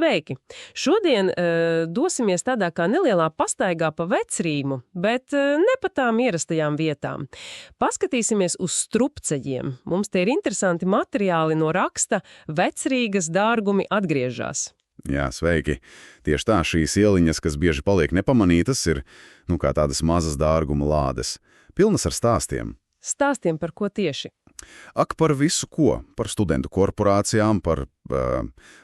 Sveiki! Šodien dosimies tādā kā nelielā pastaigā pa Vecrīmu, bet ne pa tām ierastajām vietām. Paskatīsimies uz strupceļiem. Mums te ir interesanti materiāli no raksta Vecrīgas dārgumi atgriežas. Jā, sveiki. Tieši tā, šīs ieliņas, kas bieži paliek nepamanītas, ir, kā tādas mazas dārguma lādes. Pilnas ar stāstiem. Stāstiem par ko tieši? Ak, par visu ko. Par studentu korporācijām, par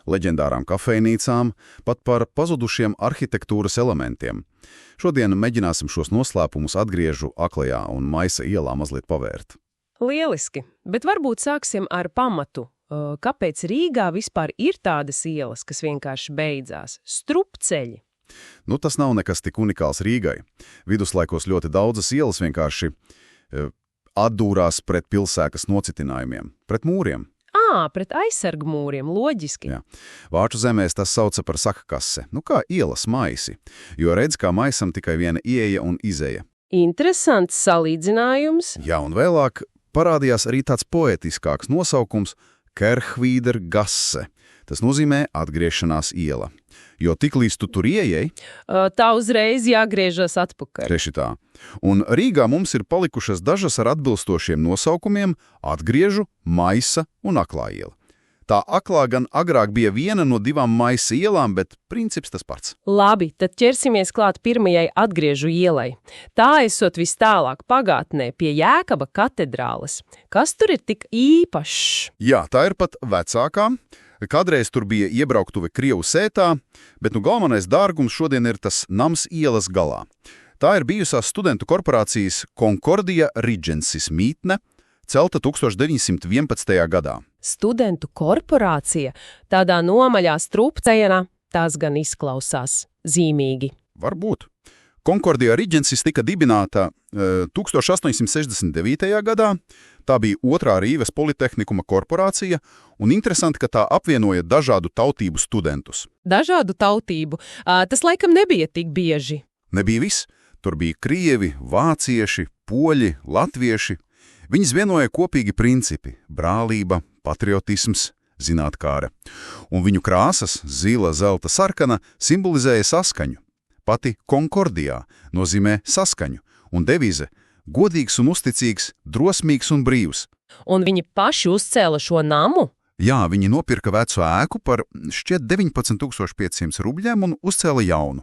leģendārām kafejnīcām, pat par pazudušiem arhitektūras elementiem. Šodien mēģināsim šos noslēpumus Atgriežu aklajā un Maisa ielā mazliet pavērt. Lieliski, bet varbūt sāksim ar pamatu. Kāpēc Rīgā vispār ir tādas ielas, kas vienkārši beidzās? Strupceļi. Tas nav nekas tik unikāls Rīgai. Viduslaikos ļoti daudzas ielas vienkārši atdūrās pret pilsētas nocitinājumiem, pret mūriem. Pret aizsargu mūriem, loģiski. Jā. Vācu zemēs tas sauca par sakakase, kā ielas maisi, jo redz, kā maisam tikai viena ieeja un izeja. Interesants salīdzinājums. Jā, un vēlāk parādījās arī tāds poetiskāks nosaukums Kerhvīdergasse. Tas nozīmē atgriešanās iela. Jo tiklīdz tu tur ieej, tā uzreiz jāgriežas atpakaļ. Tieši tā. Un Rīgā mums ir palikušas dažas ar atbilstošiem nosaukumiem Atgriežu, Maisa un Aklā iela. Tā Aklā gan agrāk bija viena no divām Maisa ielām, bet princips tas pats. Labi, tad ķersimies klāt pirmajai Atgriežu ielai. Tā esot vis tālāk pagātnē pie Jēkaba katedrāles. Kas tur ir tik īpašs? Jā, tā ir pat vecākā. Kādreiz tur bija iebrauktuve Krievu sētā, bet galvenais dārgums šodien ir tas nams ielas galā. Tā ir bijusās studentu korporācijas Concordia Regensis mītne, celta 1911. gadā. Studentu korporācija? Tādā nomaļā strupceļā tās gan izklausās zīmīgi. Varbūt. Concordia Regensis tika dibināta 1869. gadā. Tā bija otrā Rīgas politehnikuma korporācija, un interesanti, ka tā apvienoja dažādu tautību studentus. Dažādu tautību? Tas laikam nebija tik bieži. Nebija viss. Tur bija krievi, vācieši, poļi, latvieši. Viņus vienoja kopīgi principi – brālība, patriotisms, zinātkāre. Un viņu krāsas – zila, zelta, sarkana – simbolizēja saskaņu. Pati Concordijā nozīmē saskaņu, un devize – godīgs un uzticīgs, drosmīgs un brīvs. Un viņi paši uzcēla šo namu? Jā, viņi nopirka veco ēku par šķiet 19,500 rubļiem un uzcēla jaunu.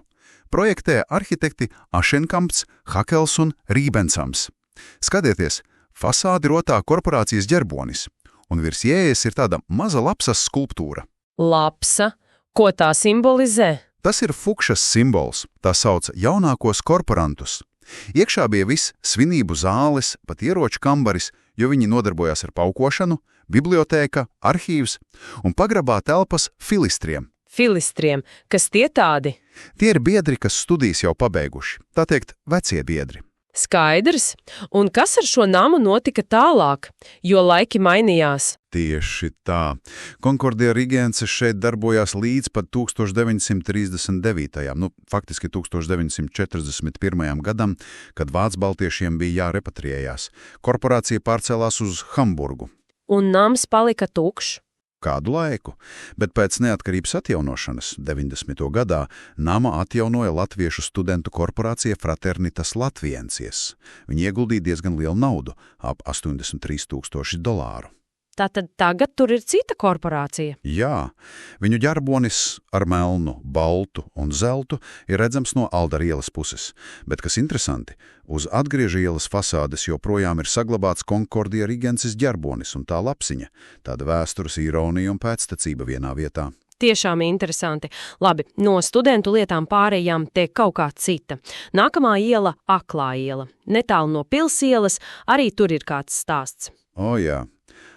Projektēja arhitekti Ašenkamps, Hakels un Rībensams. Skatieties, fasādi rotā korporācijas ģerbonis, un virs ieejas ir tāda maza lapsas skulptūra. Lapsa? Ko tā simbolizē? Tas ir Fukšas simbols, tā sauc jaunākos korporantus. Iekšā bija viss svinību zāles, pat ieroču kambaris, jo viņi nodarbojās ar paukošanu, bibliotēka, arhīvs un pagrabā telpas filistriem. Filistriem? Kas tie tādi? Tie ir biedri, kas studijas jau pabeiguši, tā teikt, vecie biedri. Skaidrs. Un kas ar šo namu notika tālāk, jo laiki mainījās? Tieši tā. Concordia Regensis šeit darbojās līdz pat 1939. Faktiski 1941. gadam, kad vācbaltiešiem bija jārepatriējās. Korporācija pārcēlās uz Hamburgu. Un nams palika tukšs? Kādu laiku, bet pēc neatkarības atjaunošanas 90. gadā nama atjaunoja latviešu studentu korporācija Fraternitas Latviensies. Viņi ieguldīja diezgan lielu naudu, ap $83,000. Tātad tagad tur ir cita korporācija? Jā, viņu ģerbonis ar melnu, baltu un zeltu ir redzams no Aldara ielas puses, bet, kas interesanti, uz Atgriežu ielas fasādes joprojām ir saglabāts Concordia Regensis ģerbonis un tā lapsiņa, tāda vēstures ironija un pēctecība vienā vietā. Tiešām interesanti. Labi, no studentu lietām pārējām te kaut kā cita. Nākamā iela – Aklā iela. Netālu no Pils ielas arī tur ir kāds stāsts. Jā.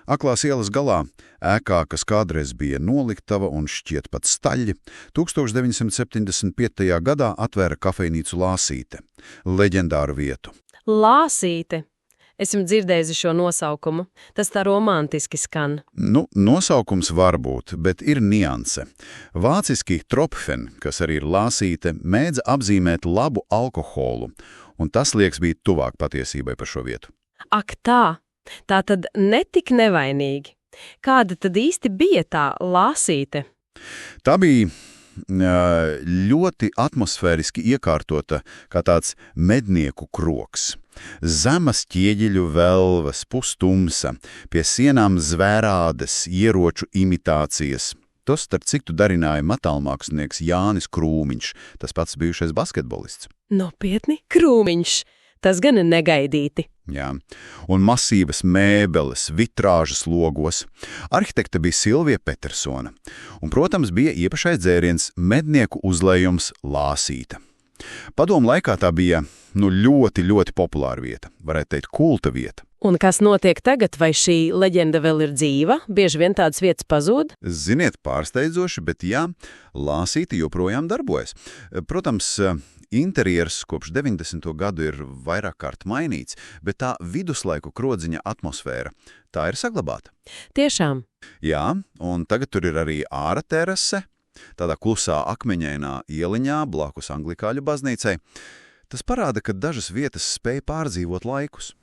Aklās ielas galā, ēkā, kas kādreiz bija noliktava un šķiet pat staļļi, 1975. gadā atvēra kafejnīcu Lāsīte, leģendāru vietu. Lāsīte? Esmu dzirdējusi šo nosaukumu. Tas tā romantiski skan. Nosaukums var būt, bet ir nianse. Vāciski tropfen, kas arī ir Lāsīte, mēdza apzīmēt labu alkoholu, un tas liekas bija tuvāk patiesībai par šo vietu. Ak tā! Tā tad netik nevainīgi. Kāda tad īsti bija tā Lāsīte? Tā bija ļoti atmosfēriski iekārtota kā tāds mednieku kroks. Zemas ķieģeļu velvas, pustumsa, pie sienām zvērādes, ieroču imitācijas. Tos, starp citu, darināja metālmākslinieks Jānis Krūmiņš, tas pats bijušais basketbolists. Nopietni, Krūmiņš. Tas gan ir negaidīti. Jā, un masīvas mēbeles, vitrāžas logos. Arhitekte bija Silvija Petersona. Un, protams, bija īpašais dzēriens mednieku uzlējums Lāsīta. Padomu laikā tā bija ļoti, ļoti populāra vieta, varētu teikt, kulta vieta. Un kas notiek tagad, vai šī leģenda vēl ir dzīva? Bieži vien tādas vietas pazūd? Ziniet, pārsteidzoši, bet jā, Lāsīta joprojām darbojas. Protams, interjers kopš 90. gadu ir vairāk kārt mainīts, bet tā viduslaiku krodziņa atmosfēra, tā ir saglabāta. Tiešām. Jā, un tagad tur ir arī āra terase, tādā klusā akmeņainā ieliņā blakus Anglikāļu baznīcai. Tas parāda, ka dažas vietas spēj pārdzīvot laikus.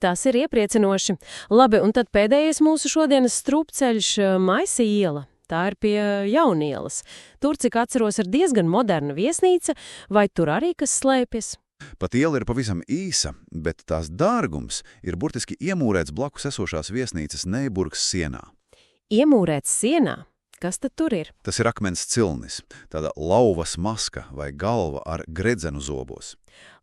Tas ir iepriecinoši. Labi, un tad pēdējais mūsu šodienas strupceļš Maisa iela. Tā ir pie Jaunielas. Tur, cik atceros, ir diezgan moderna viesnīca, vai tur arī kas slēpjas? Pat iela ir pavisam īsa, bet tās dārgums ir burtiski iemūrēts blakus esošās viesnīcas Neiburgas sienā. Iemūrēts sienā? Kas tad tur ir? Tas ir akmens cilnis, tāda lauvas maska vai galva ar gredzenu zobos.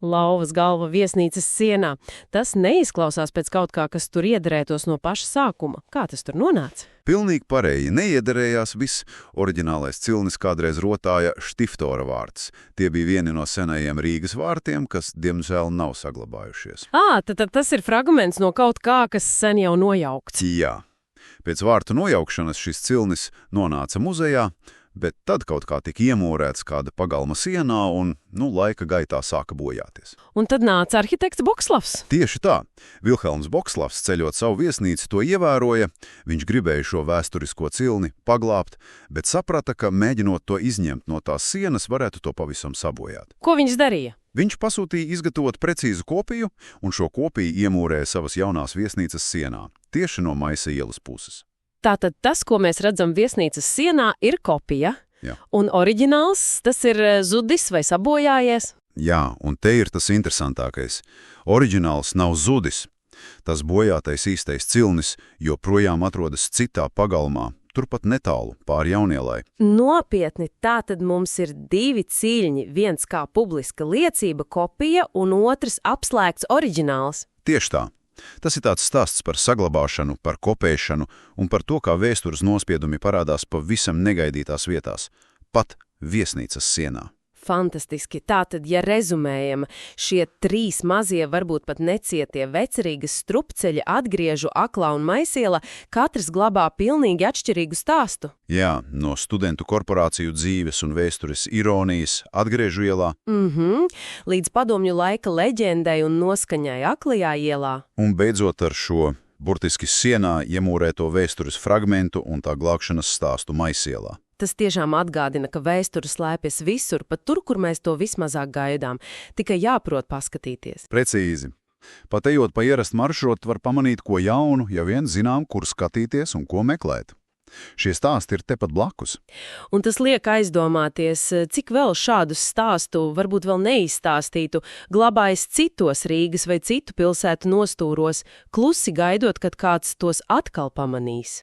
Lauvas galva viesnīcas sienā. Tas neizklausās pēc kaut kā, kas tur iederētos no paša sākuma. Kā tas tur nonāca? Pilnīgi pareizi neiederējās viss. Oriģinālais cilnis kādreiz rotāja Štiftora vārds. Tie bija vieni no senajiem Rīgas vārtiem, kas, diemžēl, nav saglabājušies. Tad tas ir fragments no kaut kā, kas sen jau nojaukts. Jā. Pēc vārtu nojaukšanas šis cilnis nonāca muzejā, bet tad kaut kā tika iemūrēts kāda pagalma sienā un, laika gaitā sāka bojāties. Un tad nāca arhitekts Bokslavs. Tieši tā. Vilhelms Bokslavs, ceļot savu viesnīcu, to ievēroja. Viņš gribēja šo vēsturisko cilni paglābt, bet saprata, ka mēģinot to izņemt no tās sienas, varētu to pavisam sabojāt. Ko viņš darīja? Viņš pasūtīja izgatavot precīzu kopiju, un šo kopiju iemūrēja savas jaunās viesnīcas sienā, tieši no Maisa ielas puses. Tātad tas, ko mēs redzam viesnīcas sienā, ir kopija, Jā. Un oriģināls, tas ir zudis vai sabojājies? Jā, un te ir tas interesantākais. Oriģināls nav zudis. Tas bojātais īstais cilnis joprojām atrodas citā pagalmā, turpat netālu pāri Jaunielai. Nopietni, tātad mums ir divi ciļņi, viens kā publiska liecība kopija un otrs apslēgts oriģināls. Tieši tā. Tas ir tāds stāsts par saglabāšanu, par kopēšanu un par to, kā vēstures nospiedumi parādās pavisam negaidītās vietās, pat viesnīcas sienā. Fantastiski. Tātad, ja rezumējam, šie trīs mazie, varbūt pat necietie vecerīgas strupceļi atgriežu Aklā un Maisiela, katrs glabā pilnīgi atšķirīgu stāstu. Jā, no studentu korporāciju dzīves un vēstures ironijas atgriežu ielā. Līdz padomju laika leģendai un noskaņai Aklajā ielā. Un beidzot ar šo burtiski sienā iemūrēto vēstures fragmentu un tā glābšanas stāstu Maisielā. Tas tiešām atgādina, ka vēsture slēpjas visur, pat tur, kur mēs to vismazāk gaidām. Tikai jāprot paskatīties. Precīzi. Pat ejot pa ierastu maršrutu var pamanīt ko jaunu, ja vien zinām, kur skatīties un ko meklēt. Šie stāsti ir tepat blakus. Un tas liek aizdomāties, cik vēl šādus stāstu, varbūt vēl neizstāstītu, glabājas citos Rīgas vai citu pilsētu nostūros, klusi gaidot, kad kāds tos atkal pamanīs.